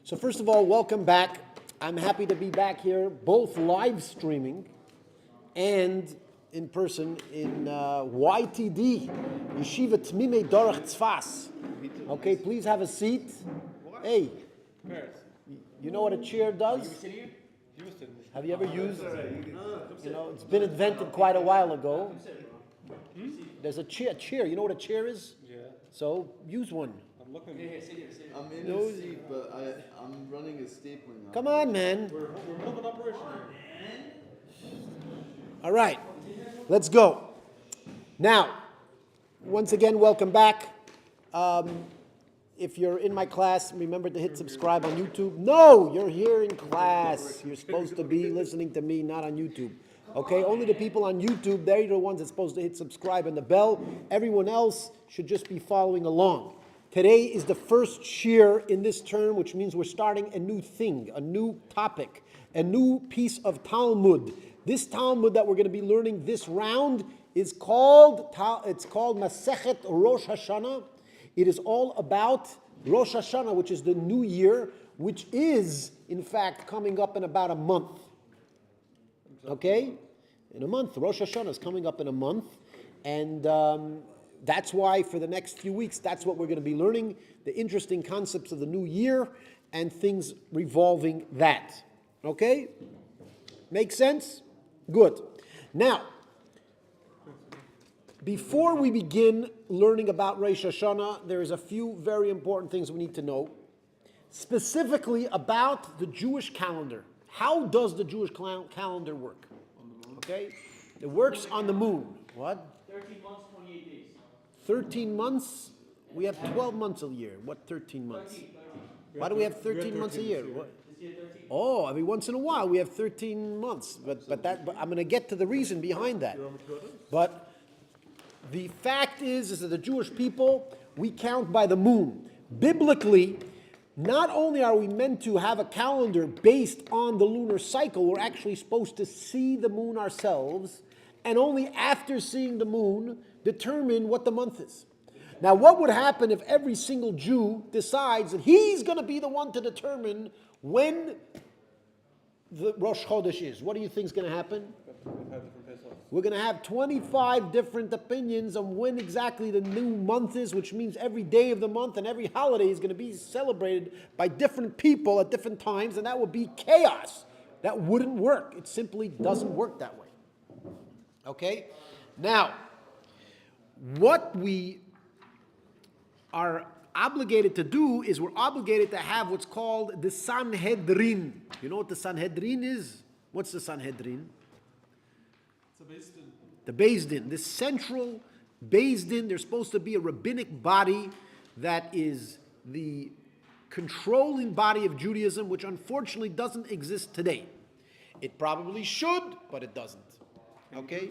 So first of all, welcome back. I'm happy to be back here, both live streaming and in person in YTD, Yeshiva Temimei Darech Tzfat. Okay, please have a seat. Hey, you know what a chair does? Have you ever used it? You know, it's been invented quite a while ago. There's a chair. You know what a chair is? Yeah. So use one. I'm looking. I'm in a seat, but I'm running a stapling. Come on, man. We're middle of an operation here. All right, let's go. Now, once again, welcome back. If you're in my class, remember to hit subscribe on YouTube. No, you're here in class. You're supposed to be listening to me, not on YouTube. Okay, only the people on YouTube, they're the ones that's supposed to hit subscribe and the bell. Everyone else should just be following along. Today is the first shir in this term, which means we're starting a new thing, a new topic, a new piece of Talmud. This Talmud that we're going to be learning this round is called Masechet Rosh Hashanah. It is all about Rosh Hashanah, which is the new year, which is, in fact, coming up in about a month. Okay? In a month. Rosh Hashanah is coming up in a month. And that's why for the next few weeks, that's what we're going to be learning, the interesting concepts of the new year and things revolving that. Okay? Make sense? Good. Now, before we begin learning about Rosh Hashanah, there is a few very important things we need to know, specifically about the Jewish calendar. How does the Jewish calendar work? Okay? It works on the moon. What? 13 months, 28 days. 13 months? We have 12 months a year. What 13 months? 13. Why do we have 13 months a year? What? This year 13. Oh, every once in a while we have 13 months. But I'm going to get to the reason behind that. But the fact is that the Jewish people, we count by the moon. Biblically, not only are we meant to have a calendar based on the lunar cycle, we're actually supposed to see the moon ourselves, and only after seeing the moon, determine what the month is. Now, what would happen if every single Jew decides that he's going to be the one to determine when the Rosh Chodesh is? What do you think is going to happen? We're going to have 25 different opinions on when exactly the new month is, which means every day of the month and every holiday is going to be celebrated by different people at different times, and that would be chaos. That wouldn't work. It simply doesn't work that way. Okay? Now, what we are obligated to do is we're obligated to have what's called the Sanhedrin. You know what the Sanhedrin is? What's the Sanhedrin? The Beis Din, the central Beis Din. There's supposed to be a rabbinic body that is the controlling body of Judaism, which unfortunately doesn't exist today. It probably should, but it doesn't. Okay?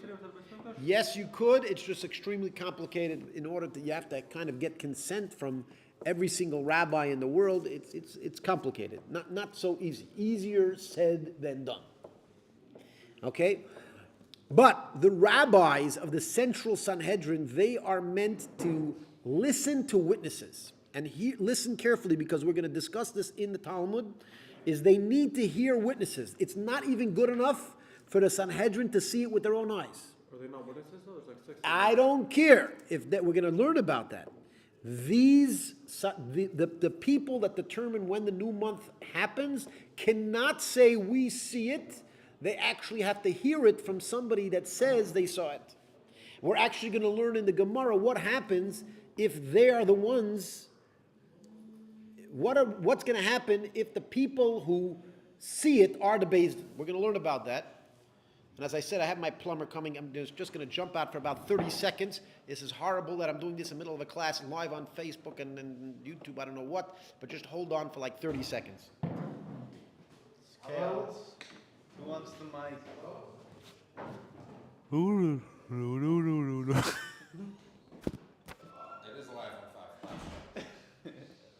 Yes, you could. It's just extremely complicated. In order to, you have to kind of get consent from every single rabbi in the world. It's complicated. Not so easy. Easier said than done. Okay? But the rabbis of the central Sanhedrin, they are meant to listen to witnesses. And listen carefully, because we're going to discuss this in the Talmud, is they need to hear witnesses. It's not even good enough for the Sanhedrin to see it with their own eyes. Are they not witnesses though? It's like 6. I don't care if that. We're going to learn about that. The people that determine when the new month happens cannot say we see it. They actually have to hear it from somebody that says they saw it. We're actually going to learn in the Gemara what happens if they are the ones. What's going to happen if the people who see it are the Beis Din? We're going to learn about that. And as I said, I have my plumber coming. I'm just going to jump out for about 30 seconds. This is horrible that I'm doing this in the middle of a class live on Facebook and YouTube, I don't know what. But just hold on for like 30 seconds. It's chaos. Who wants the mic? It is live on 5. If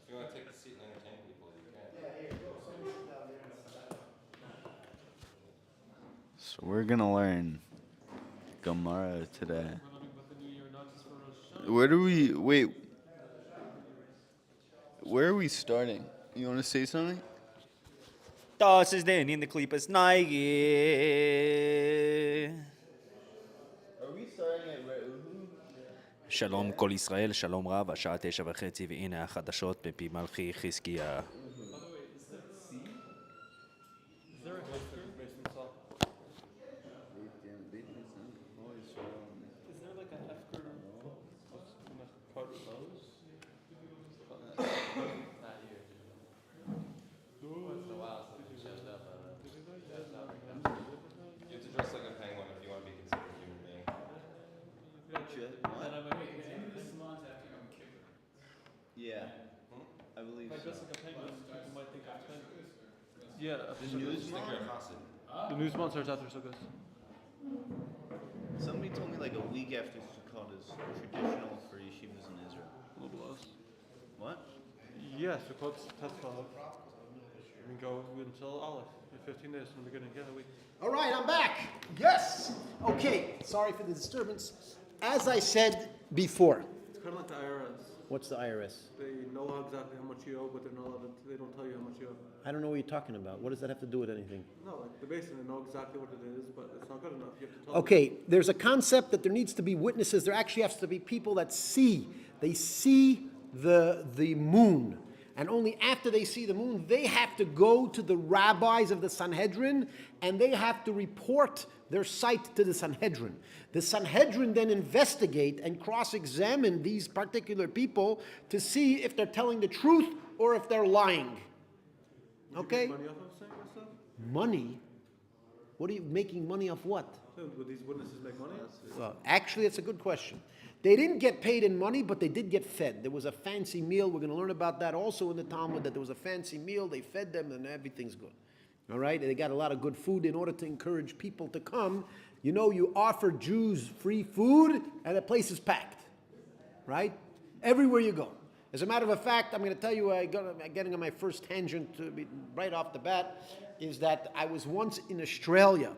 you want to take the seat and entertain people, you can. So we're gonna learn Gemara today. Where are we starting? You want to say something? Das ist den in der Klippes Neige. Are we starting at Re'uhu? שלום כל ישראל, שלום רב, השעה 9:30 והנה החדשות מפי מלכי חזקיה. Is there a history basement saw? Is there like a hefker part of those? You have to dress like a penguin if you want to be considered a human being. Yeah, I believe If I dress so. like a penguin, people might think I'm a penguin. Yeah, The news Think you're a mom? chassid. the news monsters after sukkahs. Somebody told me like a week after Sukkot is traditional for yeshivas in Israel. A little less. What? Yeah, Sukkot's Tzfat. We go until Aleph. 15 days from the beginning. Yeah, a week. All right, I'm back. Yes. Okay. Sorry for the disturbance. As I said before, It's kind of like the IRS. what's the IRS? They know exactly how much you owe, but they're not allowed to, they don't tell you how much you owe. I don't know what you're talking about. What does that have to do with anything? No, like the basin, they know exactly what it is, but it's not good enough. You have to tell Okay, there's a concept that there needs to be witnesses. There actually has to be people that see. They see the moon. And only after they see the moon, they have to go to the rabbis of the Sanhedrin and they have to report their sight to the Sanhedrin. The Sanhedrin then investigate and cross-examine these particular people to see if they're telling the truth or if they're lying. Would Okay? you make money off of saying this stuff? Money? What are you making money off what? Would these witnesses make money? Well, actually, it's a good question. They didn't get paid in money, but they did get fed. There was a fancy meal. We're going to learn about that also in the Talmud, that there was a fancy meal. They fed them, and everything's good. All right? And they got a lot of good food in order to encourage people to come. You know, you offer Jews free food, and the place is packed. Right? Everywhere you go. As a matter of fact, I'm going to tell you, I'm getting on my first tangent to be right off the bat, is that I was once in Australia,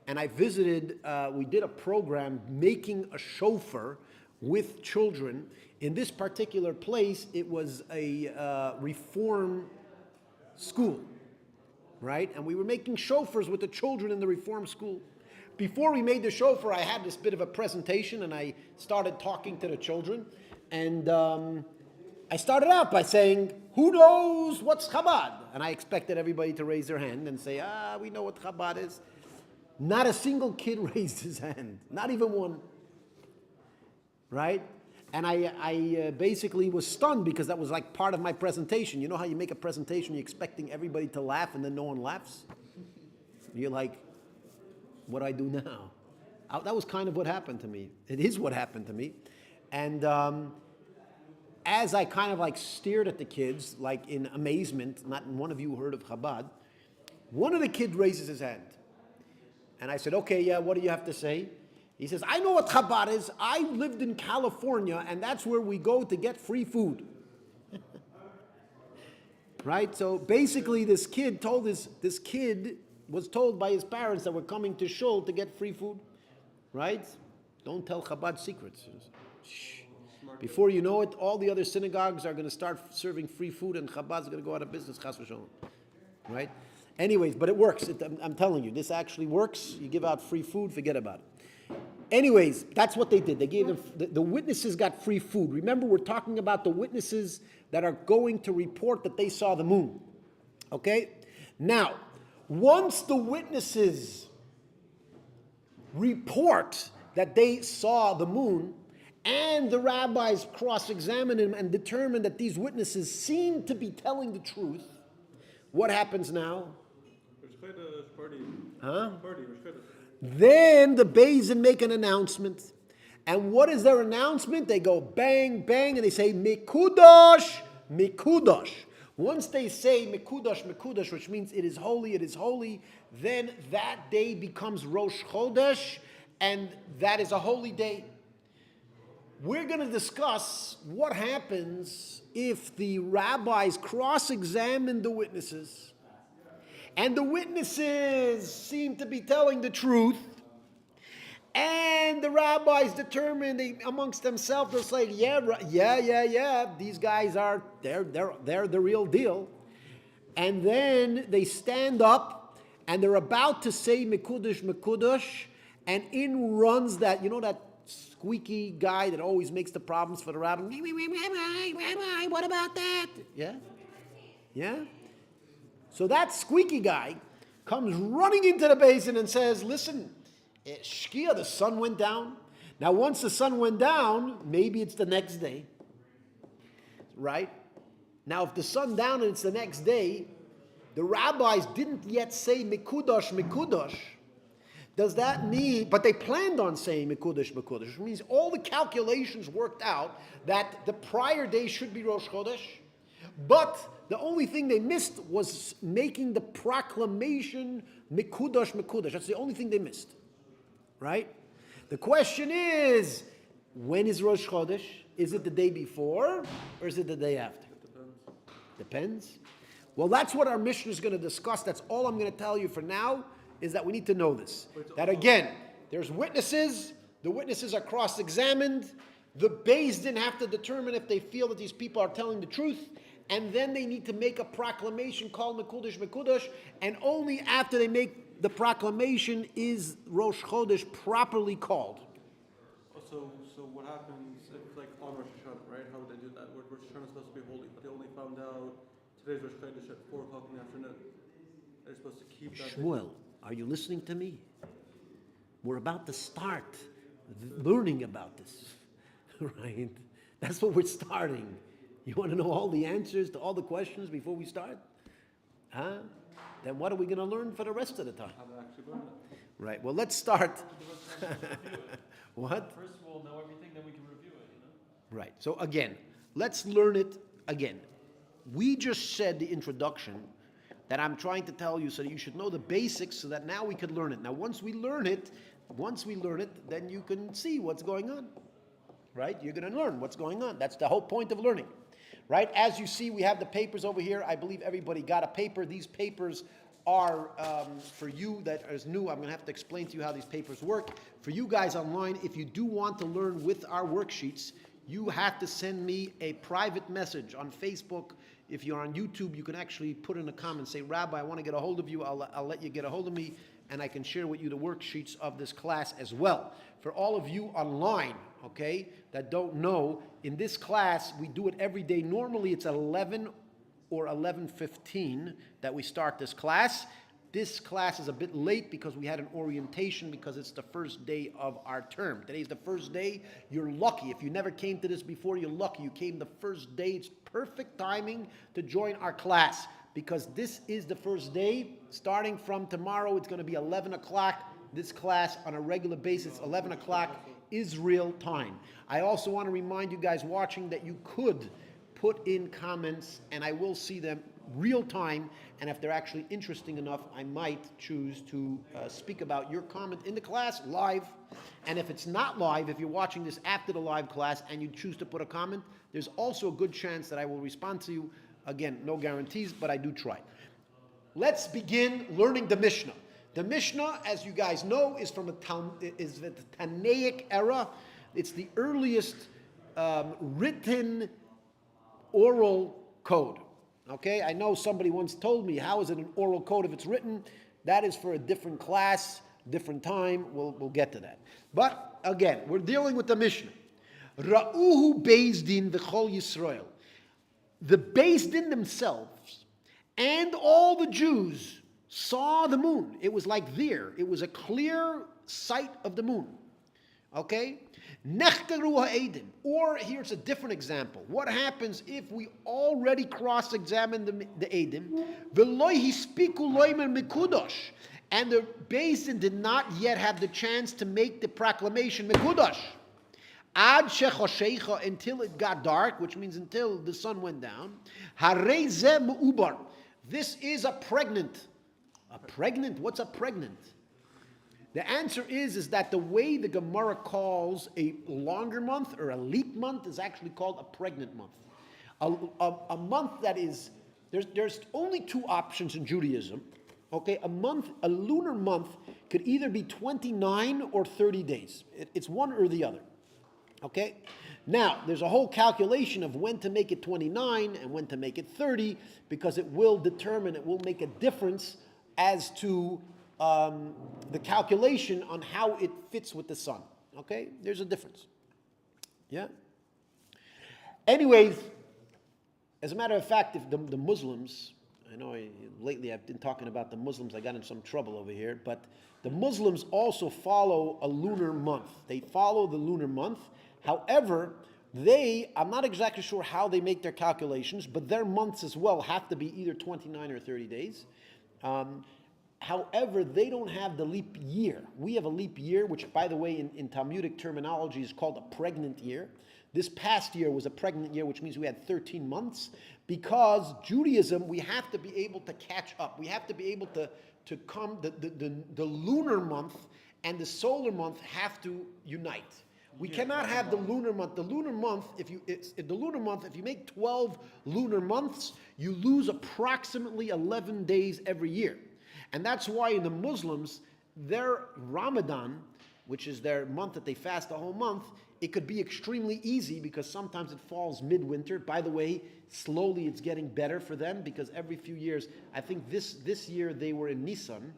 and I visited, we did a program making a shofar with children. In this particular place, it was a reform school, right? And we were making shofars with the children in the reform school. Before we made the shofar, I had this bit of a presentation, and I started talking to the children. And I started out by saying, who knows what's Chabad? And I expected everybody to raise their hand and say, we know what Chabad is. Not a single kid raised his hand, not even one. Right? And I basically was stunned because that was like part of my presentation. You know how you make a presentation, you're expecting everybody to laugh and then no one laughs? You're like, what do I do now? That was kind of what happened to me. It is what happened to me. And as I kind of like stared at the kids, like in amazement, not one of you heard of Chabad, one of the kids raises his hand. And I said, okay, yeah, what do you have to say? He says, I know what Chabad is. I lived in California, and that's where we go to get free food. Right? So basically, this kid was told by his parents that we're coming to Shul to get free food. Right? Don't tell Chabad secrets. Shh. Before you know it, all the other synagogues are going to start serving free food, and Chabad's going to go out of business. Chas v'sholom. Right? Anyways, but it works. I'm telling you, this actually works. You give out free food, forget about it. Anyways, that's what they did. They gave them, the witnesses got free food. Remember, we're talking about the witnesses that are going to report that they saw the moon. Okay? Now, once the witnesses report that they saw the moon, and the rabbis cross-examine them and determine that these witnesses seem to be telling the truth, what happens now? Huh? Then the Beis Din make an announcement. And what is their announcement? They go bang, bang, and they say, Mekudosh, Mekudosh. Once they say Mekudosh, Mekudosh, which means it is holy, then that day becomes Rosh Chodesh, and that is a holy day. We're going to discuss what happens if the rabbis cross-examine the witnesses, and the witnesses seem to be telling the truth, and the rabbis determine amongst themselves, they'll say, yeah, these guys they're the real deal. and then they stand up, and they're about to say Mekudesh, Mekudesh, and in runs that, you know that squeaky guy that always makes the problems for the rabbi? Rabbi, what about that? Yeah? Yeah? So that squeaky guy comes running into the basin and says, listen, Shkia, the sun went down. Now, once the sun went down, maybe it's the next day, right? Now, if the sun down and it's the next day, the rabbis didn't yet say Mekudosh, Mekudosh. Does that mean, but they planned on saying Mekudosh, Mekudosh, which means all the calculations worked out that the prior day should be Rosh Chodesh, but the only thing they missed was making the proclamation Mekudosh, Mekudosh. That's the only thing they missed, right? The question is, when is Rosh Chodesh? Is it the day before or is it the day after? Depends. Well, that's what our Mishnah is going to discuss. That's all I'm going to tell you for now, is that we need to know this. That again, there's witnesses. The witnesses are cross-examined. The Beis Din have to determine if they feel that these people are telling the truth. And then they need to make a proclamation called Mekudesh, Mekudesh. And only after they make the proclamation is Rosh Chodesh properly called. So what happens if, like, on Rosh Hashanah, right? How would they do that? Where Rosh Hashanah is supposed to be holy, but they only found out today's Rosh Chodesh at 4 o'clock in the afternoon. They're supposed to keep that. Shmuel, are you listening to me? We're about to start learning about this, right? That's what we're starting. You want to know all the answers to all the questions before we start? Huh? Then what are we going to learn for the rest of the time? How to actually learn it. Right, well, let's start. What? First of all, know everything, then we can review it, you know? Right, so again, let's learn it again. We just said the introduction that I'm trying to tell you so that you should know the basics so that now we could learn it. Now, once we learn it, then you can see what's going on. Right? You're going to learn what's going on. That's the whole point of learning. Right? As you see, we have the papers over here. I believe everybody got a paper. These papers are for you that is new. I'm going to have to explain to you how these papers work. For you guys online, if you do want to learn with our worksheets, you have to send me a private message on Facebook. If you're on YouTube, you can actually put in a comment, say, Rabbi, I want to get a hold of you. I'll let you get a hold of me, and I can share with you the worksheets of this class as well. For all of you online, okay, that don't know, in this class, we do it every day. Normally, it's 11 or 11:15 that we start this class. This class is a bit late because we had an orientation because it's the first day of our term. Today's the first day. You're lucky. If you never came to this before, you're lucky. You came the first day. It's perfect timing to join our class because this is the first day. Starting from tomorrow, it's going to be 11 o'clock. This class on a regular basis, 11 o'clock Israel time. I also want to remind you guys watching that you could put in comments and I will see them real time, and if they're actually interesting enough, I might choose to speak about your comment in the class live. And if it's not live, if you're watching this after the live class and you choose to put a comment, there's also a good chance that I will respond to you. Again, no guarantees, but I do try. Let's begin learning the Mishnah. The Mishnah, as you guys know, is from the Tanaic era. It's the earliest written oral code. Okay, I know somebody once told me, how is it an oral code if it's written? That is for a different class, different time. We'll get to that. But again, we're dealing with the Mishnah. Ra'uhu Beis Din v'chol Yisrael. The Beis Din themselves and all the Jews saw the moon. It was like there. It was a clear sight of the moon. Okay? Nechteru ha'edim. Or here's a different example. What happens if we already cross-examine the edim? V'loi hispiku loimer mekudosh. And the Beis Din did not yet have the chance to make the proclamation mekudosh. Ad shechoshecha, until it got dark, which means until the sun went down. Harei zeh me'ubar. This is a pregnant. A pregnant? What's a pregnant? The answer is that the way the Gemara calls a longer month or a leap month is actually called a pregnant month. A month that is, there's only two options in Judaism. Okay, a lunar month could either be 29 or 30 days. It's one or the other. Okay? Now, there's a whole calculation of when to make it 29 and when to make it 30, because it will make a difference as to the calculation on how it fits with the sun. Okay? There's a difference. Yeah? Anyways, as a matter of fact, if the Muslims, I know lately I've been talking about the Muslims, I got in some trouble over here, but the Muslims also follow a lunar month. They follow the lunar month. However, I'm not exactly sure how they make their calculations, but their months as well have to be either 29 or 30 days. However, they don't have the leap year. We have a leap year, which, by the way, in Talmudic terminology is called a pregnant year. This past year was a pregnant year, which means we had 13 months. Because Judaism, we have to be able to catch up. We have to be able to come, the lunar month and the solar month have to unite. We cannot have the lunar month. The lunar month, if you make 12 lunar months, you lose approximately 11 days every year. And that's why in the Muslims, their Ramadan, which is their month that they fast the whole month, it could be extremely easy because sometimes it falls midwinter. By the way, slowly it's getting better for them because every few years, I think this year they were in Nisan.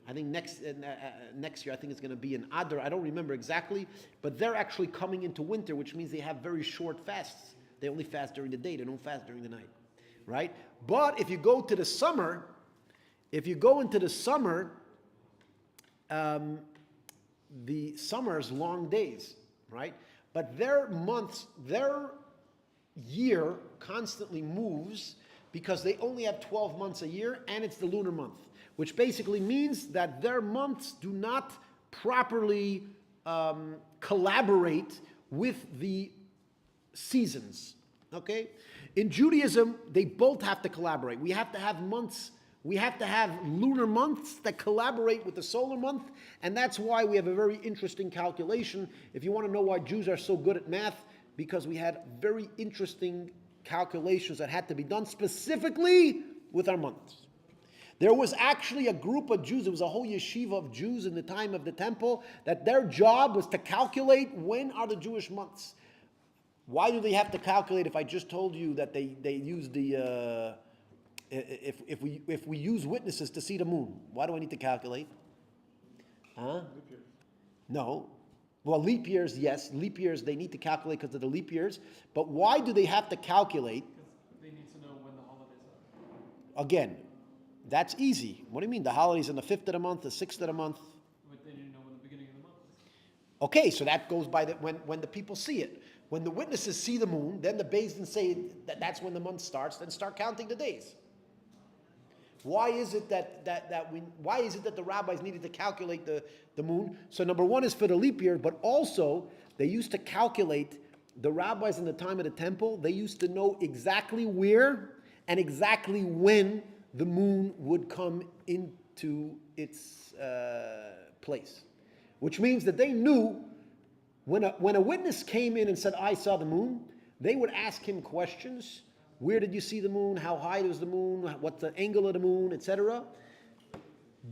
I think next year I think it's going to be in Adar. I don't remember exactly, but they're actually coming into winter, which means they have very short fasts. They only fast during the day. They don't fast during the night, right? But if you go to the summer, the summer's long days, right? But their year constantly moves because they only have 12 months a year and it's the lunar month, which basically means that their months do not properly collaborate with the seasons, okay? In Judaism, they both have to collaborate. We have to have months. We have to have lunar months that collaborate with the solar month, and that's why we have a very interesting calculation. If you want to know why Jews are so good at math, because we had very interesting calculations that had to be done specifically with our months. There was actually a group of Jews, there was a whole yeshiva of Jews in the time of the temple, that their job was to calculate when are the Jewish months. Why do they have to calculate if I just told you that they use the... If we use witnesses to see the moon, why do I need to calculate? Huh? Leap years. No. Well, leap years, yes. Leap years, they need to calculate because of the leap years. But why do they have to calculate? Because they need to know when the holidays are. Again, that's easy. What do you mean? The holidays on the 5th of the month, the 6th of the month? But they need to know when the beginning of the month is. Okay, so that goes by when the people see it. When the witnesses see the moon, then the Beis Din say that's when the month starts, then start counting the days. Why is it that the rabbis needed to calculate the moon? So number one is for the leap year, but also they used to calculate, the rabbis in the time of the temple, they used to know exactly where and exactly when the moon would come into its place. Which means that they knew when a witness came in and said, I saw the moon, they would ask him questions. Where did you see the moon? How high was the moon? What's the angle of the moon, etc.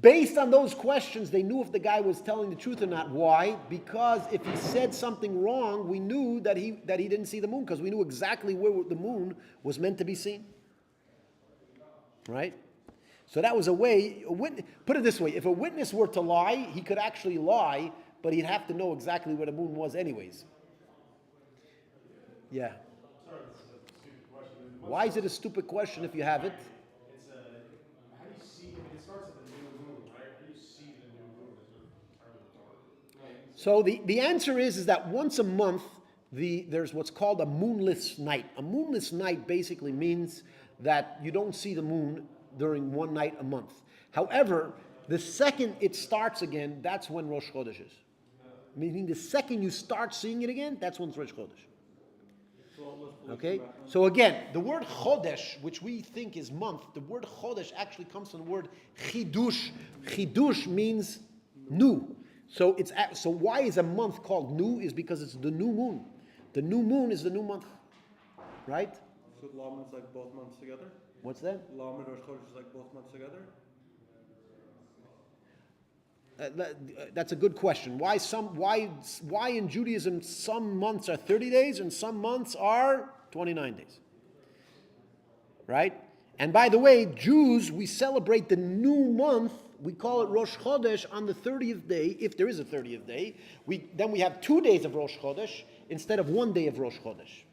Based on those questions, they knew if the guy was telling the truth or not. Why? Because if he said something wrong, we knew that he didn't see the moon, because we knew exactly where the moon was meant to be seen. Right? So that was a way, put it this way, if a witness were to lie, he could actually lie, but he'd have to know exactly where the moon was anyways. Yeah. Why is it a stupid question if you have it? It's how do you see? I mean, it starts at the new moon, right? How do you see the new moon as a part of the Torah? So the answer is that once a month, there's what's called a moonless night. A moonless night basically means that you don't see the moon during one night a month. However, the second it starts again, that's when Rosh Chodesh is. Meaning the second you start seeing it again, that's when it's Rosh Chodesh. Okay, so again, the word chodesh, which we think is month, the word chodesh actually comes from the word chidush. Chidush means new. So why is a month called new? Is because it's the new moon. The new moon is the new month, right? So Lamed is like both months together? What's that? Lamed or Chodesh is like both months together? That's a good question. Why in Judaism some months are 30 days and some months are 29 days? Right? And by the way, Jews, we celebrate the new month. We call it Rosh Chodesh on the 30th day, if there is a 30th day. Then we have 2 days of Rosh Chodesh instead of 1 day of Rosh Chodesh.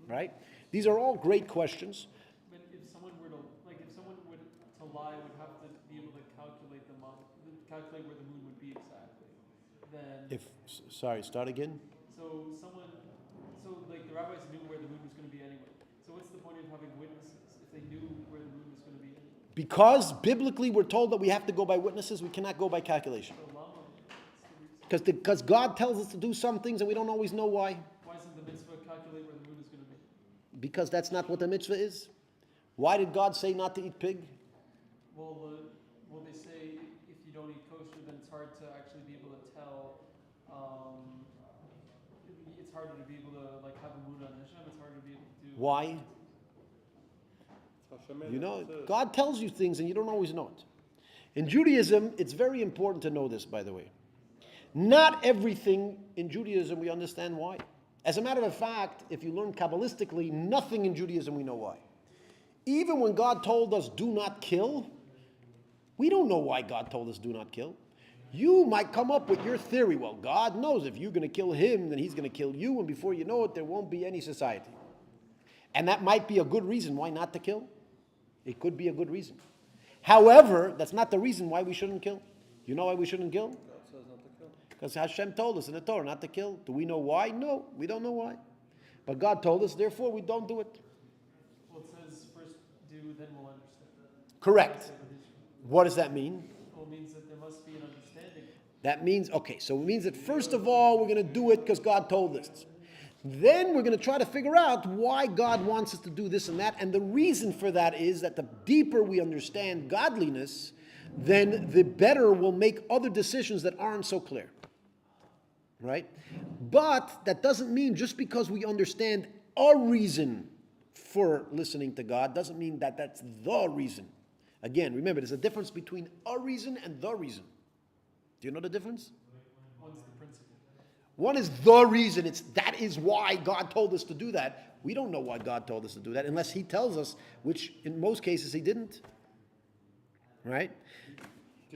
Right? These are all great questions. But if someone were to, if someone would to lie, would have to be able to calculate the month, calculate where the moon would be exactly. Then. Sorry, start again. So the rabbis knew where the moon was going to be anyway. So what's the point of having witnesses if they knew where the moon was going to be anyway? Because biblically we're told that we have to go by witnesses, we cannot go by calculation. So lama, that's the reason. Because God tells us to do some things and we don't always know why. Why isn't the mitzvah calculate where the moon is going to be? Because that's not what the mitzvah is. Why did God say not to eat pig? Well, they say if you don't eat kosher, then it's hard to actually be able to tell. It's harder to be able to have a moon on Hashem. It's harder to be able to do. Why? You know, God tells you things and you don't always know it. In Judaism, it's very important to know this, by the way. Not everything in Judaism we understand why. As a matter of fact, if you learn Kabbalistically, nothing in Judaism we know why. Even when God told us do not kill, we don't know why God told us do not kill. You might come up with your theory. Well, God knows if you're going to kill him, then he's going to kill you, and before you know it, there won't be any society. And that might be a good reason why not to kill. It could be a good reason. However, that's not the reason why we shouldn't kill. You know why we shouldn't kill? God says not to kill. Because Hashem told us in the Torah not to kill. Do we know why? No, we don't know why. But God told us, therefore we don't do it. Well, it says first do, then we'll understand. Correct. What does that mean? Well, it means that there must be an understanding. That means, okay, so it means that first of all, we're going to do it because God told us. Then we're going to try to figure out why God wants us to do this and that. And the reason for that is that the deeper we understand godliness, then the better we'll make other decisions that aren't so clear. Right? But that doesn't mean just because we understand a reason for listening to God, doesn't mean that that's the reason. Again, remember, there's a difference between a reason and the reason. Do you know the difference? One's the principle. One is the reason. That is why God told us to do that. We don't know why God told us to do that unless he tells us, which in most cases he didn't. Right?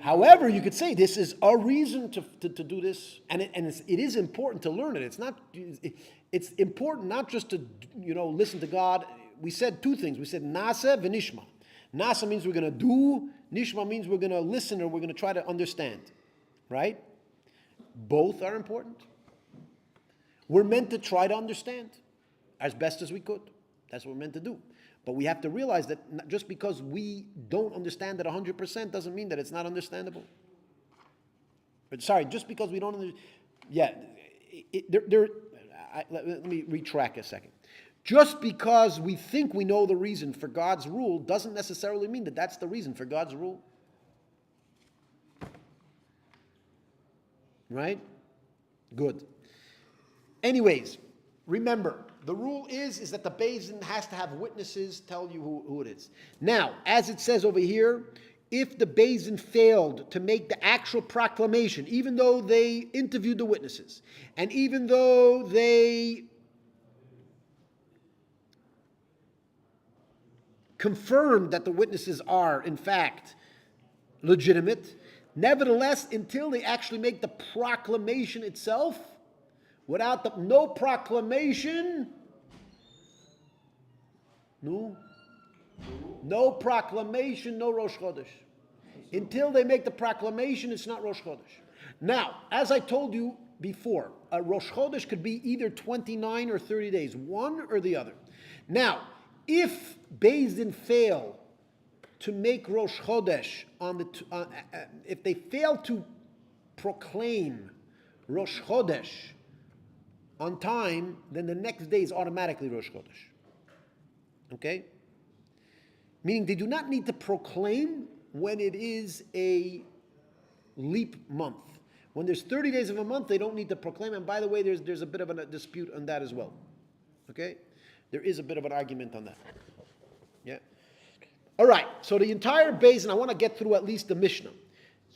However, you could say this is a reason to do this, and it is important to learn it. It's important not just to listen to God. We said two things. We said nasa v'nishma. Nasa means we're going to do. Nishma means we're going to listen or we're going to try to understand. Right? Both are important. We're meant to try to understand as best as we could. That's what we're meant to do. But we have to realize that just because we don't understand it 100% doesn't mean that it's not understandable. But just because we don't understand. Yeah, let me retrack a second. Just because we think we know the reason for God's rule doesn't necessarily mean that that's the reason for God's rule. Right? Good. Anyways, remember, the rule is that the Beis Din has to have witnesses tell you who it is. Now, as it says over here, if the Beis Din failed to make the actual proclamation, even though they interviewed the witnesses, and even though they confirmed that the witnesses are, in fact, legitimate, nevertheless, until they actually make the proclamation itself, without no proclamation, no proclamation, no Rosh Chodesh. Until they make the proclamation, it's not Rosh Chodesh. Now, as I told you before, a Rosh Chodesh could be either 29 or 30 days, one or the other. Now, if Beis Din fail to make Rosh Chodesh if they fail to proclaim Rosh Chodesh on time, then the next day is automatically Rosh Chodesh. Okay? Meaning they do not need to proclaim when it is a leap month. When there's 30 days of a month, they don't need to proclaim. And by the way, there's a bit of a dispute on that as well. Okay? There is a bit of an argument on that. Yeah? All right, so the entire Beis Din, I want to get through at least the Mishnah.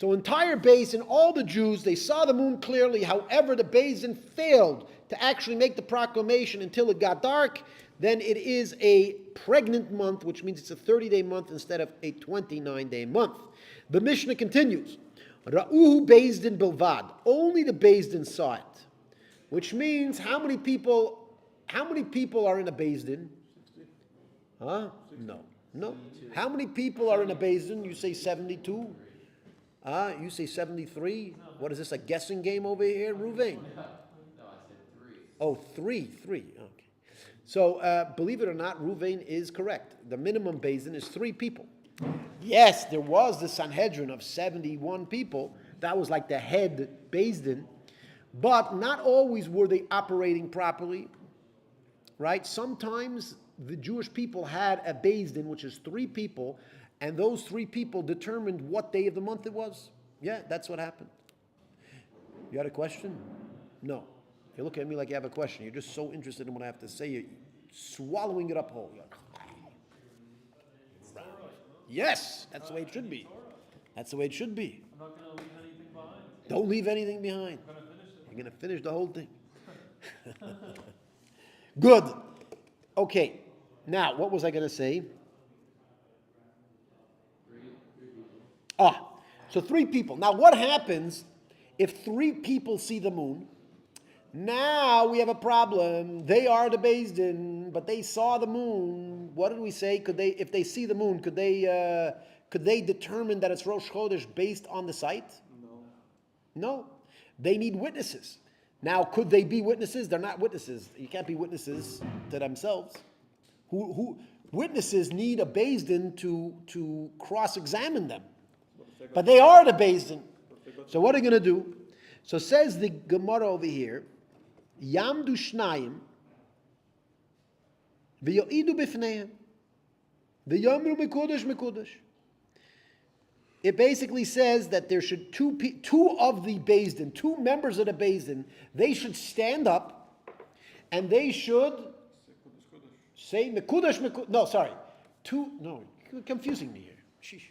So entire Beis Din, all the Jews, they saw the moon clearly. However, the Beis Din failed to actually make the proclamation until it got dark. Then it is a pregnant month, which means it's a 30-day month instead of a 29-day month. The Mishnah continues. Ra'uhu Beis Din bilvad. Only the Beis Din saw it. Which means how many people are in a Beis Din? Huh? No. How many people are in a Beis Din? You say 72? You say 73? What is this, a guessing game over here, Ruvain? No, I said 3. Oh, three. Okay. So, believe it or not, Ruvain is correct. The minimum Beis Din is 3 people. Yes, there was the Sanhedrin of 71 people. That was like the head Beis Din. But not always were they operating properly, right? Sometimes the Jewish people had a Beis Din, which is 3 people, and those 3 people determined what day of the month it was. Yeah, that's what happened. You had a question? No. You look at me like you have a question. You're just so interested in what I have to say. You're swallowing it up whole. You're like, yes, that's the way it should be. That's the way it should be. I'm not going to leave anything behind. Don't leave anything behind. I'm going to finish it. You're going to finish the whole thing. Good. Okay. Now, what was I going to say? So 3 people. Now, what happens if 3 people see the moon? Now we have a problem. They are the Beis Din, but they saw the moon. What did we say? Could they, if they see the moon, could they determine that it's Rosh Chodesh based on the sight? No. They need witnesses. Now, could they be witnesses? They're not witnesses. You can't be witnesses to themselves. Who witnesses need a Beis Din to cross-examine them. But they are the Beis Din. So what are they going to do? So says the Gemara over here, Yamdu Shnayim, V'yo'idu b'fneihem, V'yomru mekudesh mekudesh. It basically says that there should two of the Beis Din, 2 members of the Beis Din, they should stand up and they should say mekudesh mekudesh. No, sorry. You're confusing me here. Sheesh.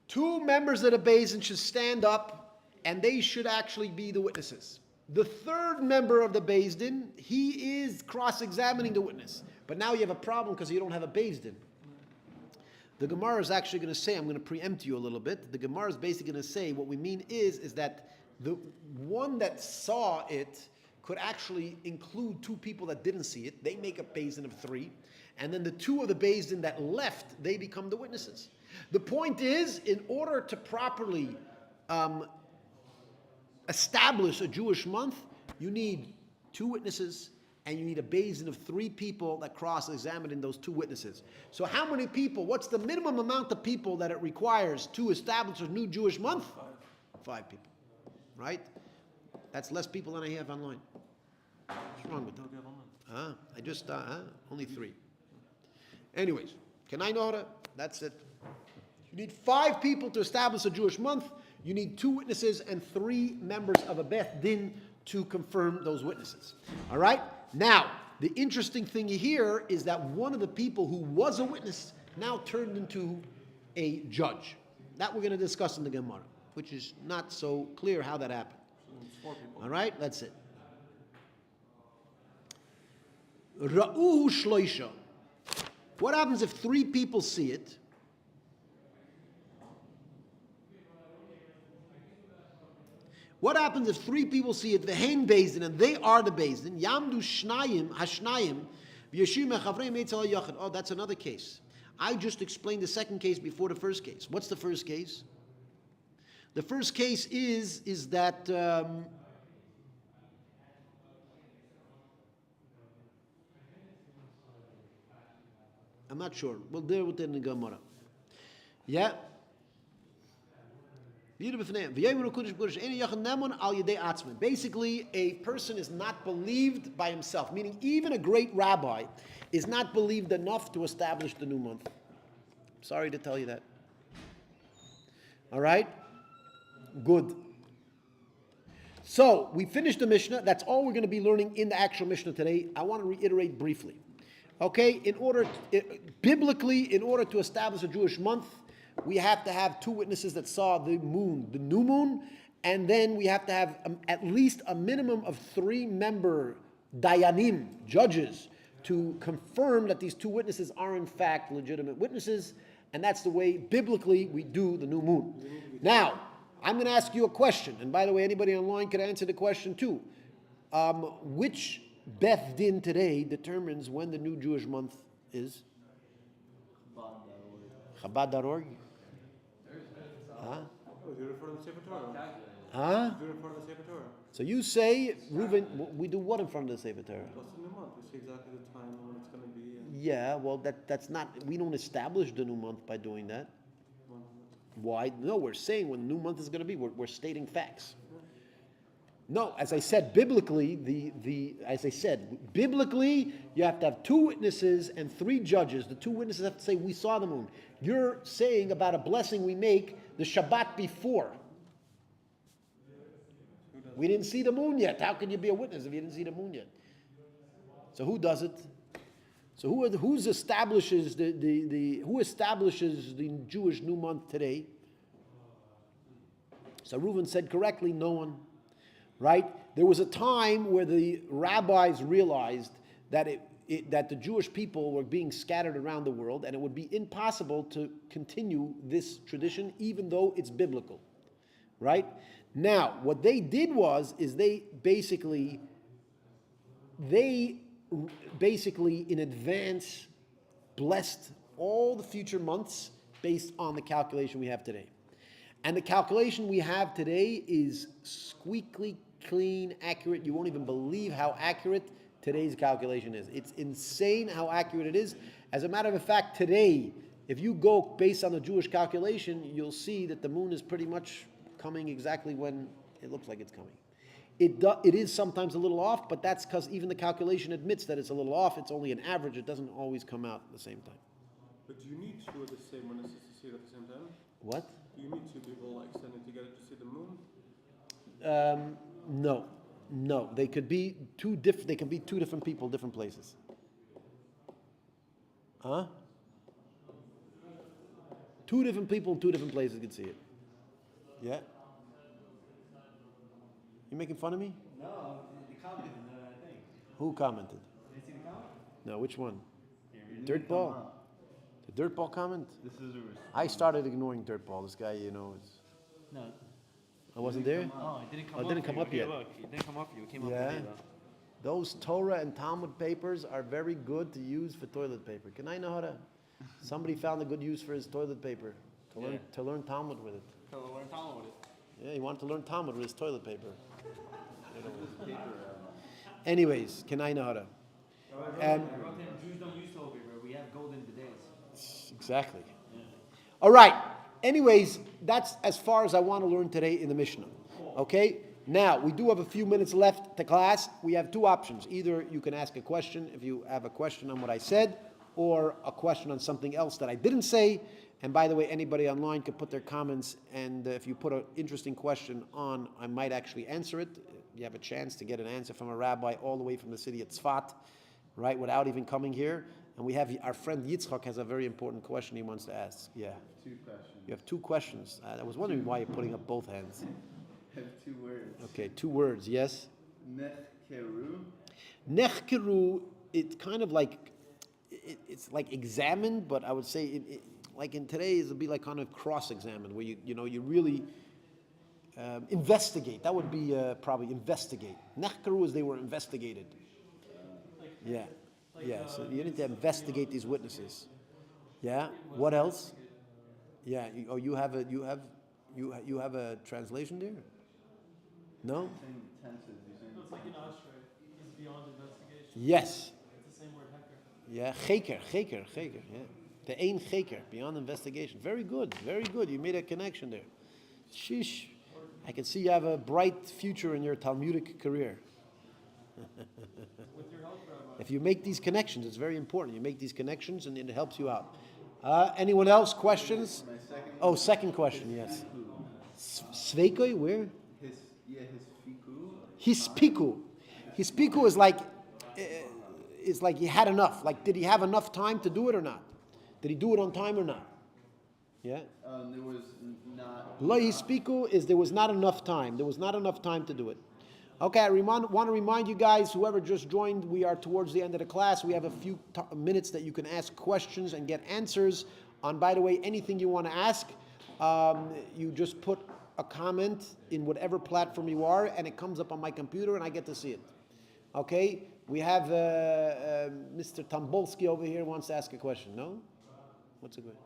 2 members of the Beis Din should stand up and they should actually be the witnesses. The 3rd member of the Beis Din, he is cross-examining the witness. But now you have a problem because you don't have a Beis Din. The Gemara is actually going to say, I'm going to preempt you a little bit. The Gemara is basically going to say, what we mean is that the one that saw it could actually include 2 people that didn't see it. They make a Beis Din of 3. And then the 2 of the Beis Din that left, they become the witnesses. The point is, in order to properly establish a Jewish month, you need 2 witnesses and you need a Beis Din of 3 people that cross-examine in those 2 witnesses. So how many people, what's the minimum amount of people that it requires to establish a new Jewish month? 5 people, right? That's less people than I have online. What's wrong with that? Only 3. Anyways, can I know that? That's it. You need 5 people to establish a Jewish month. You need 2 witnesses and 3 members of a Beth Din to confirm those witnesses. All right? Now, the interesting thing here is that one of the people who was a witness now turned into a judge. That we're going to discuss in the Gemara, which is not so clear how that happened. All right? That's it. Ra'uhu shloisha. What happens if 3 people see it? What happens if 3 people see it, v'hein Beis Din, and they are the Beis Din, yamdu shnayim, hashnayim, v'yashim mechavrei meitzel yachad. Oh, that's another case. I just explained the second case before the first case. What's the first case? The first case is that I'm not sure. We'll deal with it in the Gemara. Yeah. Basically, a person is not believed by himself, meaning even a great rabbi is not believed enough to establish the new month. Sorry to tell you that. All right? Good. So, we finished the Mishnah. That's all we're going to be learning in the actual Mishnah today. I want to reiterate briefly. Okay? Biblically, in order to establish a Jewish month, we have to have 2 witnesses that saw the moon, the new moon, and then we have to have at least a minimum of 3-member dayanim, judges, to confirm that these 2 witnesses are in fact legitimate witnesses, and that's the way biblically we do the new moon. Now, I'm going to ask you a question, and by the way, anybody online could answer the question too. Which Beth Din today determines when the new Jewish month is? Chabad.org. Huh? Do it in front of the Sefer Torah. Huh? Do it in front of the Sefer Torah. So you say, Reuven, we do what in front of the Sefer Torah? What's the new month? We see exactly the time and when it's going to be. And Yeah, well, that's not, we don't establish the new month by doing that. when- Why? No, we're saying when the new month is going to be. We're stating facts. No, as I said, biblically, biblically, you have to have 2 witnesses and 3 judges. The 2 witnesses have to say, we saw the moon. You're saying about a blessing we make the Shabbat before. We didn't see the moon yet. How can you be a witness if you didn't see the moon yet? So who does it? So who establishes who establishes the Jewish new month today? So Reuven said correctly, no one. Right? There was a time where the rabbis realized that that the Jewish people were being scattered around the world, and it would be impossible to continue this tradition, even though it's biblical. Right? Now, what they did is they basically in advance blessed all the future months based on the calculation we have today. And the calculation we have today is squeaky clean, accurate. You won't even believe how accurate today's calculation is. It's insane how accurate it is. As a matter of fact, today, if you go based on the Jewish calculation, you'll see that the moon is pretty much coming exactly when it looks like it's coming. It is sometimes a little off, but that's because even the calculation admits that it's a little off. It's only an average. It doesn't always come out at the same time. But do you need 2 of the same witnesses to see it at the same time? What? Do you need 2 people like standing together to see the moon? No. They could be 2 different. They can be 2 different people, different places. Huh? 2 different people in 2 different places could see it. Yeah. You making fun of me? No, they commented on the thing. Who commented? Did you see the comment? No, which one? Here, Dirtball? The Dirtball comment? This is a I started ignoring Dirtball. This guy, is. No. I wasn't there? Oh, it didn't come Oh, it up. didn't for come you. up Here, yet. Look, it didn't come up for you. It came up Yeah. for me, though. Those Torah and Talmud papers are very good to use for toilet paper. Can I know how to? Somebody found a good use for his toilet paper to learn Talmud with it. So learn Talmud with it. Yeah, he wanted to learn Talmud with his toilet paper. Anyways, can I know how to? I wrote him, Jews don't use toilet paper. We have golden bidets. Exactly. All right. Anyways, that's as far as I want to learn today in the Mishnah. Okay? Now, we do have a few minutes left to class. We have 2 options. Either you can ask a question if you have a question on what I said, or a question on something else that I didn't say. And by the way, anybody online can put their comments, and if you put an interesting question on, I might actually answer it. You have a chance to get an answer from a rabbi all the way from the city of Tzfat, right, without even coming here. And we have our friend Yitzchak has a very important question he wants to ask. Yeah. 2 questions. You have 2 questions. I was wondering why you're putting up both hands. I have 2 words. Okay, 2 words, yes? Nechkeru. Nechkeru, it's kind of like, it's like examined, but I would say, like in today's, it'd be like kind of cross-examined, where you really investigate. That would be probably investigate. Nechkeru is they were investigated. Yeah. Yeah, so you need to investigate these witnesses. Yeah. What else? Yeah. You have a translation there? No. Same tenses. You're saying No, it's like in Ashrei. It's beyond investigation. Yes. It's the same word, hecker. Yeah. Cheker. Yeah. The ein cheker, beyond investigation. Very good. Very good. You made a connection there. Sheesh. I can see you have a bright future in your Talmudic career. With your help, Rabbi. If you make these connections, it's very important. You make these connections and it helps you out. Anyone else? Questions? my second Oh, second question, yes. Sveikoi, where? his fiku. Hispiku. Hispiku is like he had enough. Like, did he have enough time to do it or not? Did he do it on time or not? Yeah. There was not. Lo yispiku is there was not enough time. There was not enough time to do it. Okay, I want to remind you guys, whoever just joined, we are towards the end of the class. We have a few minutes that you can ask questions and get answers on, by the way, anything you want to ask. You just put a comment in whatever platform you are, and it comes up on my computer, and I get to see it. Okay? We have Mr. Tambolsky over here wants to ask a question. No? What's a question?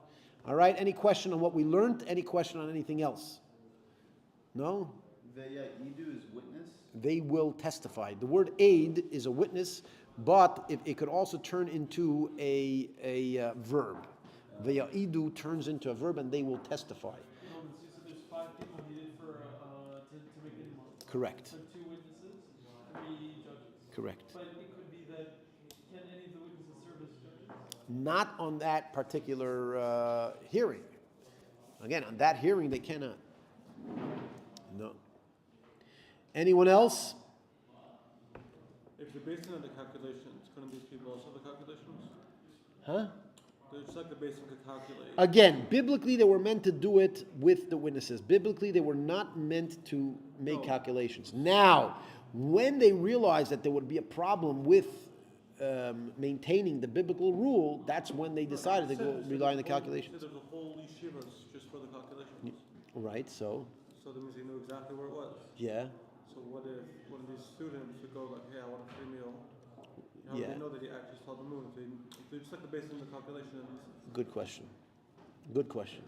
All right, any question on what we learned? Any question on anything else? No? Ve'ya'idu is witness. They will testify. The word aid is a witness, but it could also turn into a verb. Ve'ya'idu turns into a verb, and they will testify. So there's 5 people needed for to make the imam. Correct. So 2 witnesses, 3 judges. Correct. But it could be that can any of the witnesses serve as judges? Not on that particular hearing. Again, on that hearing, they cannot. No. Anyone else? If you're basing on the calculations, couldn't these people also have the calculations? Huh? They're just like the basic calculate. Again, biblically, they were meant to do it with the witnesses. Biblically, they were not meant to make calculations. Now, when they realized that there would be a problem with maintaining the biblical rule, that's when they decided to go rely on the calculations. There's a whole yeshivas just for the calculations. Right, so, So that means they knew exactly where it was. yeah. So what if one of these students would go like, hey, I want a free meal? How do Yeah. they know that he actually saw the moon? If they just like the basis of the calculations. Good question. Good question.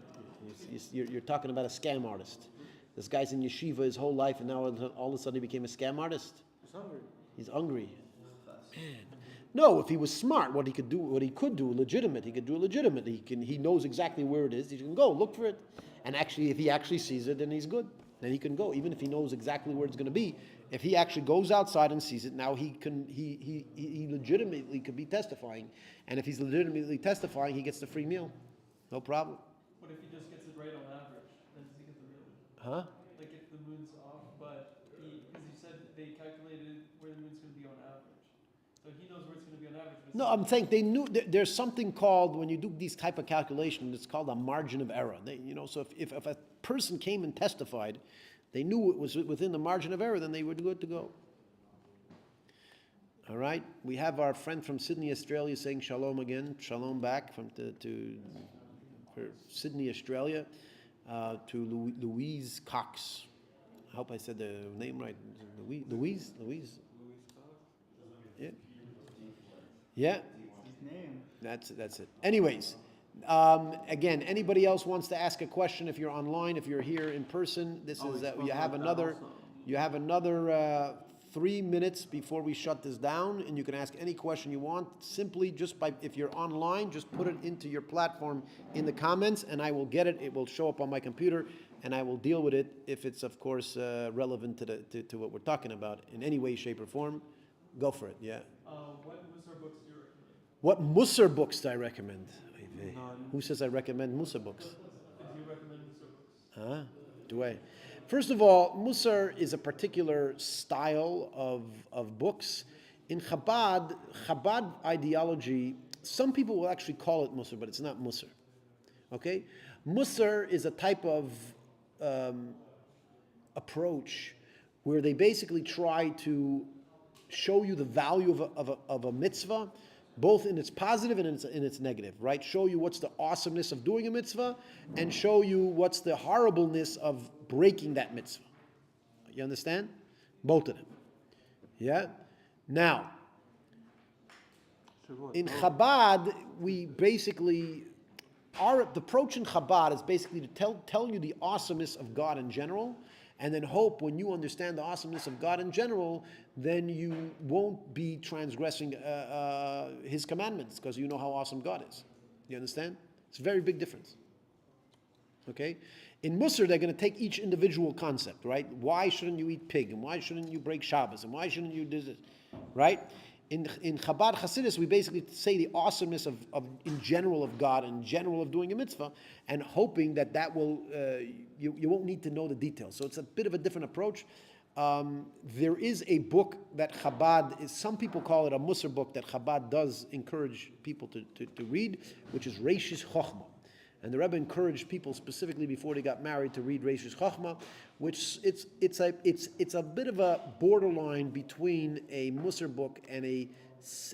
You're talking about a scam artist. This guy's in yeshiva his whole life, and now all of a sudden he became a scam artist. He's hungry. He's hungry. Man. No, if he was smart, what he could do legitimate. He could do it legitimate. He knows exactly where it is. He can go look for it, and actually, if he actually sees it, then he's good. Then he can go, even if he knows exactly where it's going to be. If he actually goes outside and sees it, now he legitimately could be testifying, and if he's legitimately testifying, he gets the free meal, no problem. What if he just gets it right on average? Then does he get the meal? Huh? Like if the moon's off, but because you said they calculated where the moon's going to be on average, so he knows where it's going to be on average. But No, I'm saying they knew. There's something called, when you do these type of calculations, it's called a margin of error. So if a person came and testified, they knew it was within the margin of error, then they were good to go. All right, we have our friend from Sydney, Australia, saying shalom again, shalom back for Sydney, Australia, to Louise Cox. I hope I said the name right. Louise. Yeah. Yeah. His name. That's it. Anyways, again, anybody else wants to ask a question? If you're online, if you're here in person, this is that you have another 3 minutes before we shut this down, and you can ask any question you want. Simply just if you're online, just put it into your platform in the comments, and I will get it. It will show up on my computer, and I will deal with it if it's, of course, relevant to what we're talking about in any way, shape, or form. Go for it. Yeah. what Musar books do you recommend? What Musar books do I recommend? Who says I recommend Musar books? Do you recommend Musar books? Huh? Do I? First of all, Musar is a particular style of books. In Chabad ideology, some people will actually call it Musar, but it's not Musar. Okay? Musar is a type of approach where they basically try to show you the value of a mitzvah, both in its positive and in its negative, right? Show you what's the awesomeness of doing a mitzvah, and show you what's the horribleness of breaking that mitzvah. You understand? Both of them. Yeah? Now, in Chabad, we basically, the approach in Chabad is basically to tell you the awesomeness of God in general, and then hope when you understand the awesomeness of God in general, then you won't be transgressing His commandments, because you know how awesome God is. You understand? It's a very big difference. Okay? In Musar, they're going to take each individual concept, right? Why shouldn't you eat pig? And why shouldn't you break Shabbos? And why shouldn't you do this? Right? In Chabad Hasidus, we basically say the awesomeness of in general of God, in general of doing a mitzvah, and hoping that will, you won't need to know the details. So it's a bit of a different approach. There is a book that Chabad, some people call it a Musar book, that Chabad does encourage people to read, which is Reishis Chochmah. And the Rebbe encouraged people specifically before they got married to read Reishis Chachma, which it's a bit of a borderline between a Musar book and a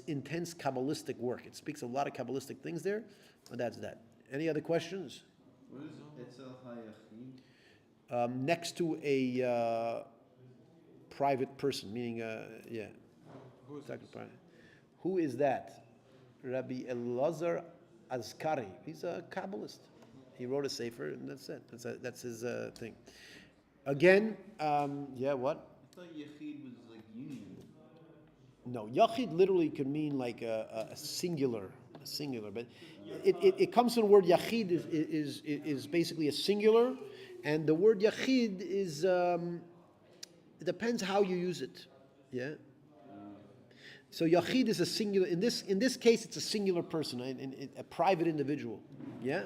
intense Kabbalistic work. It speaks a lot of Kabbalistic things there, and that's that. Any other questions? What is Etzel HaYachid? Next to a private person, meaning, Who is that? Rabbi Elazar Azkari. He's a Kabbalist. He wrote a sefer, and that's it. That's his thing. Again, what? I thought Yachid was like union. No, Yachid literally could mean like a singular, but it comes from the word Yachid is basically a singular, and the word Yachid is it depends how you use it. Yeah. So Yachid is a singular. In this case, it's a singular person, a private individual. Yeah.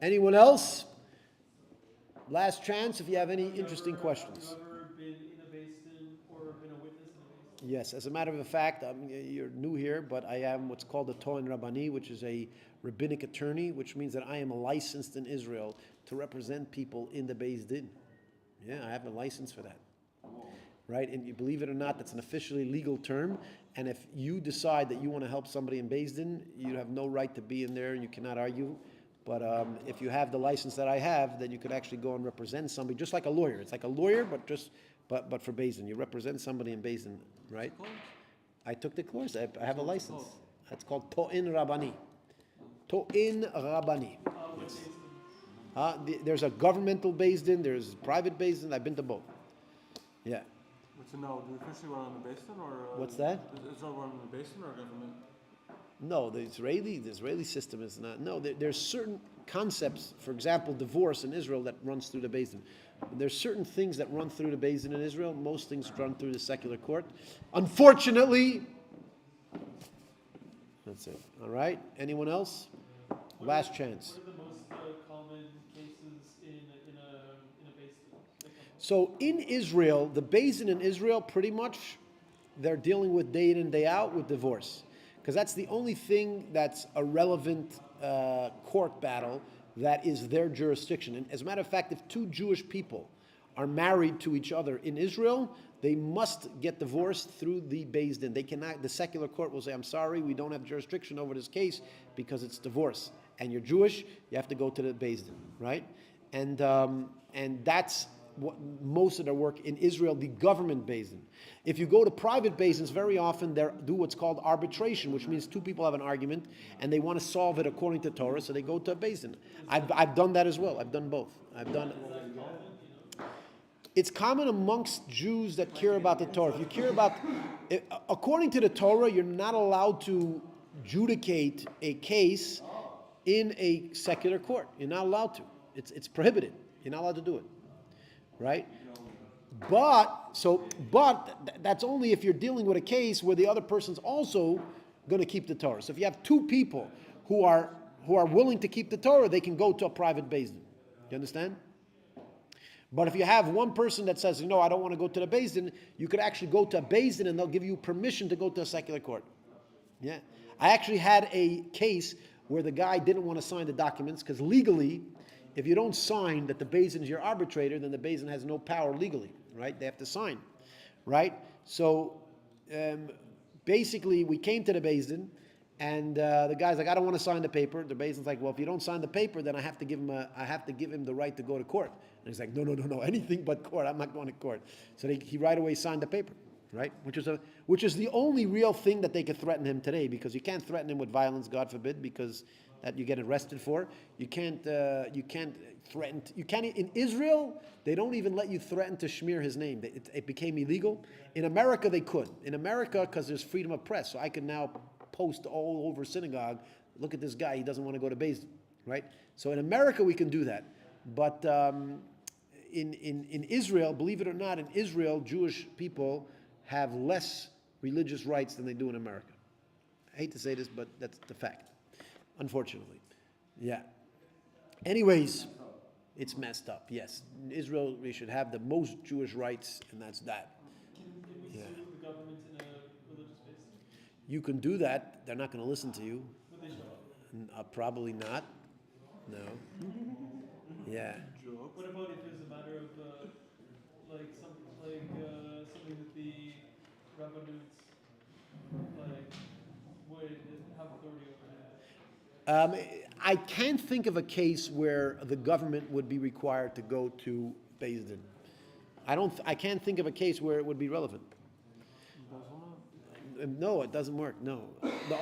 Anyone else? Last chance if you have any interesting questions. Have you ever been in a Beis Din or been a witness in a Beis Din? Yes, as a matter of fact, you're new here, but I am what's called a Tohen Rabbani, which is a rabbinic attorney, which means that I am licensed in Israel to represent people in the Beis Din. Yeah, I have a license for that. Right, and you believe it or not, that's an officially legal term. And if you decide that you want to help somebody in Beis Din, you have no right to be in there. You cannot argue. But if you have the license that I have, then you could actually go and represent somebody, just like a lawyer. It's like a lawyer, but for Beis Din. You represent somebody in Beis Din, right? I took the course. I have a license. It's called To'in Rabbani. To'in Rabbani. Yes. There's a governmental Beis Din. There's private Beis Din. I've been to both. Yeah. So now, do you officially run on the basin, or what's that? Is Israel run on the basin or government? No, the Israeli system is not. No, there's certain concepts. For example, divorce in Israel that runs through the Beis Din. There's certain things that run through the Beis Din in Israel. Most things run through the secular court. Unfortunately, that's it. All right. Anyone else? Last chance. What are the most common cases in a Beis Din? So in Israel, the Beis Din in Israel, pretty much, they're dealing with day in and day out with divorce. Because that's the only thing that's a relevant court battle that is their jurisdiction. And as a matter of fact, if two Jewish people are married to each other in Israel, they must get divorced through the Beis Din. They cannot. The secular court will say, "I'm sorry, we don't have jurisdiction over this case because it's divorce." And you're Jewish, you have to go to the Beis Din, right? And that's what most of their work in Israel, the government Beis Din. If you go to private Beis Dins, very often they do what's called arbitration, which means two people have an argument and they want to solve it according to Torah, so they go to a Beis Din. I've done that as well. I've done both. It's common amongst Jews that care about the Torah. If you care about, according to the Torah, you're not allowed to adjudicate a case in a secular court. You're not allowed to. It's prohibited. You're not allowed to do it. Right? But that's only if you're dealing with a case where the other person's also going to keep the Torah. So if you have two people who are willing to keep the Torah, they can go to a private Beis Din. You understand? But if you have one person that says, "No, I don't want to go to the Beis Din," you could actually go to a Beis Din and they'll give you permission to go to a secular court. Yeah, I actually had a case where the guy didn't want to sign the documents because legally, if you don't sign that the Beis Din is your arbitrator, then the Beis Din has no power legally, right? They have to sign, right? So basically, we came to the Beis Din, and the guy's like, "I don't want to sign the paper." The Beis Din's like, "Well, if you don't sign the paper, then I have to give him the right to go to court." And he's like, No, anything but court. I'm not going to court." So he right away signed the paper, right? Which is the only real thing that they could threaten him today, because you can't threaten him with violence, God forbid, because that you get arrested for. You can't threaten. You can't in Israel. They don't even let you threaten to smear his name. It became illegal. In America, they could. In America, because there's freedom of press, so I could now post all over synagogue. Look at this guy. He doesn't want to go to Beis Din, right? So in America, we can do that. But in Israel, believe it or not, in Israel, Jewish people have less religious rights than they do in America. I hate to say this, but that's the fact, unfortunately. Yeah. Anyways, it's messed up, yes. In Israel, we should have the most Jewish rights, and that's that. Can we sue the government in a religious basis? You can do that. They're not going to listen to you. Would they show up? Probably not. No. Yeah. What about if it's a matter of something that the rabbinutes would have authority over? I can't think of a case where the government would be required to go to Beis Din. I can't think of a case where it would be relevant. No, it doesn't work. No.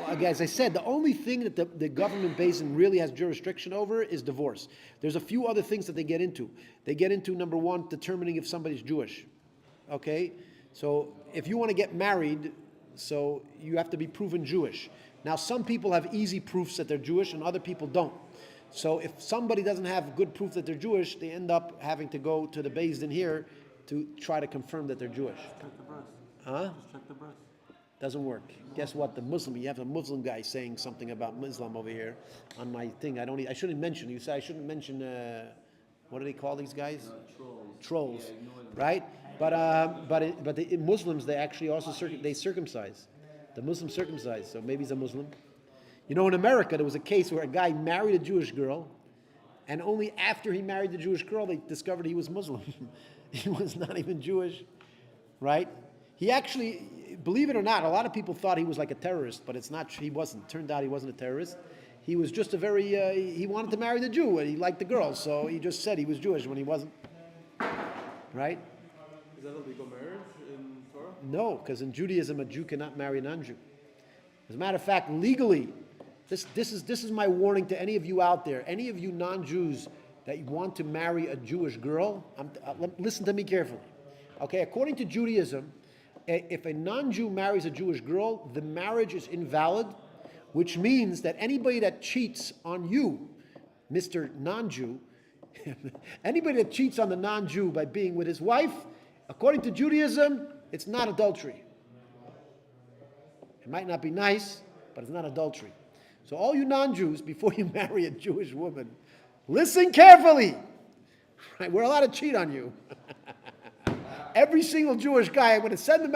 As I said, the only thing that the government basin really has jurisdiction over is divorce. There's a few other things that they get into. They get into, number one, determining if somebody's Jewish. Okay? So if you want to get married, so you have to be proven Jewish. Now, some people have easy proofs that they're Jewish and other people don't. So if somebody doesn't have good proof that they're Jewish, they end up having to go to the Beis Din here to try to confirm that they're Jewish. Check the breast. Huh? Just check the breast. Doesn't work. Guess what? You have a Muslim guy saying something about Islam over here on my thing. I shouldn't mention. You say I shouldn't mention. What do they call these guys? Trolls. Right? But the Muslims, they actually also circumcise. The Muslims circumcise. So maybe he's a Muslim. You know, in America, there was a case where a guy married a Jewish girl, and only after he married the Jewish girl, they discovered he was Muslim. He was not even Jewish, right? He actually, believe it or not, a lot of people thought he was like a terrorist, but it's not. He wasn't. Turned out he wasn't a terrorist. He was just he wanted to marry the Jew, and he liked the girl, so he just said he was Jewish when he wasn't. Right? Is that a legal marriage in Torah? No, because in Judaism, a Jew cannot marry a non-Jew. As a matter of fact, legally, this is my warning to any of you out there, any of you non-Jews that want to marry a Jewish girl. Listen to me carefully. Okay, according to Judaism, if a non-Jew marries a Jewish girl, the marriage is invalid, which means that anybody that cheats on you, Mr. Non-Jew, anybody that cheats on the non-Jew by being with his wife, according to Judaism, it's not adultery. It might not be nice, but it's not adultery. So all you non-Jews, before you marry a Jewish woman, listen carefully. Right? We're allowed to cheat on you. Every single Jewish guy, I'm going to send them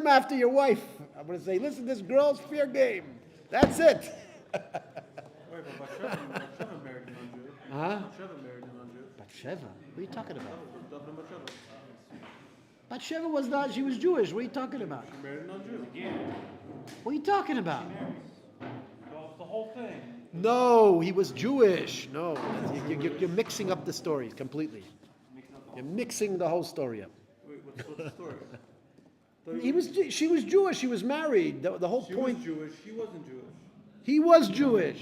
after your wife. I'm going to say, listen, this girl's fair game. That's it. Wait, but Bathsheba married a non-Jew. Huh? Bathsheba married a non-Jew. Bathsheba? What are you talking about? Bathsheba. Bathsheba was not, she was Jewish. What are you talking about? She married a non-Jew. What are you talking about? Well, the whole thing. No, he was Jewish. No, you're mixing up the stories completely. You're mixing the whole story up. Wait, what's the story? She was Jewish. She was married. The whole point. She was Jewish. He wasn't Jewish. He was Jewish.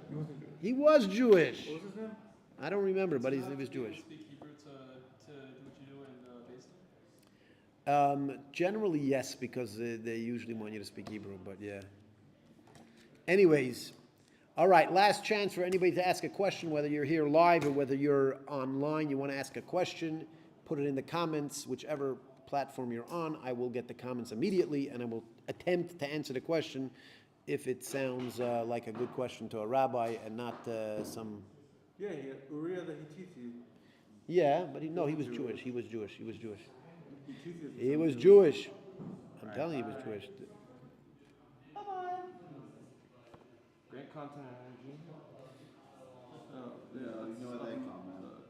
He wasn't Jewish. He was Jewish. What was his name? I don't remember, but he was Jewish. Speak Hebrew to do what you do in Beis Din? Generally, yes, because they usually want you to speak Hebrew. But yeah. Anyways, all right. Last chance for anybody to ask a question, whether you're here live or whether you're online. You want to ask a question, put it in the comments, whichever platform you're on. I will get the comments immediately, and I will attempt to answer the question if it sounds like a good question to a rabbi and not some. Yeah, Uriah the Hittite. Yeah, but he was Jewish. He was Jewish. He was Jewish. Hittite. He was Jewish. I'm telling you, he was Jewish. Great content energy. Oh, yeah, Ignore that comment.